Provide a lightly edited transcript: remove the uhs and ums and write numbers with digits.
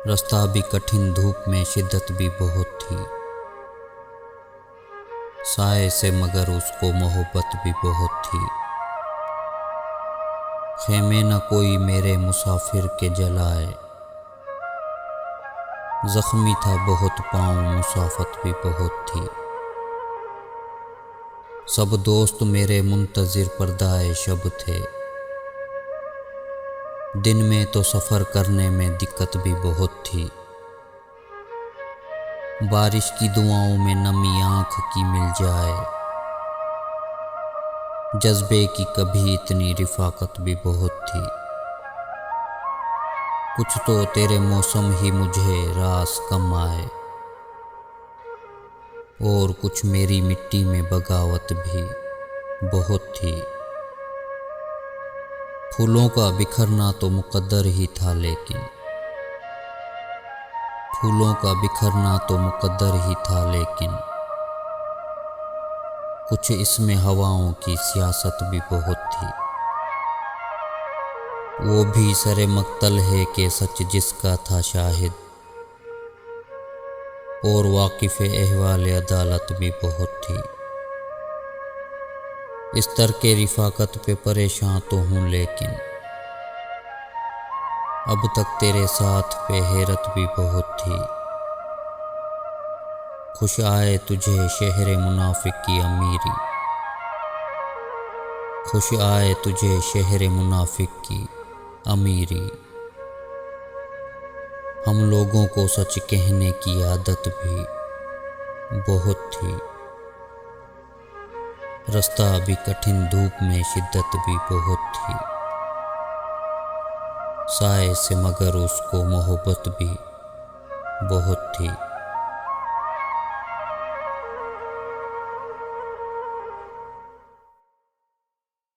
रास्ता भी कठिन, धूप में शिद्दत भी बहुत थी। साए से मगर उसको मोहब्बत भी बहुत थी। खेमे न कोई मेरे मुसाफिर के जलाए, जख्मी था बहुत पाँव, मुसाफत भी बहुत थी। सब दोस्त मेरे मुंतजिर पर्दाए शब थे, दिन में तो सफ़र करने में दिक्कत भी बहुत थी। बारिश की दुआओं में नमी आँख की मिल जाए, जज्बे की कभी इतनी रिफाकत भी बहुत थी। कुछ तो तेरे मौसम ही मुझे रास कम आए, और कुछ मेरी मिट्टी में बगावत भी बहुत थी। फूलों का बिखरना तो मुकद्दर ही था, लेकिन फूलों का बिखरना तो मुकद्दर ही था, लेकिन कुछ इसमें हवाओं की सियासत भी बहुत थी। वो भी सरे मक्तल है कि सच जिसका था शाहिद, और वाकिफ़ अहवाल अदालत भी बहुत थी। इस तर के रिफाकत पे परेशान तो हूँ, लेकिन अब तक तेरे साथ पे हैरत भी बहुत थी। खुश आए तुझे शहर मुनाफिक की अमीरी, खुश आए तुझे शहर मुनाफिक की अमीरी। हम लोगों को सच कहने की आदत भी बहुत थी। रास्ता भी कठिन, धूप में शिद्दत भी बहुत थी। साए से मगर उसको मोहब्बत भी बहुत थी।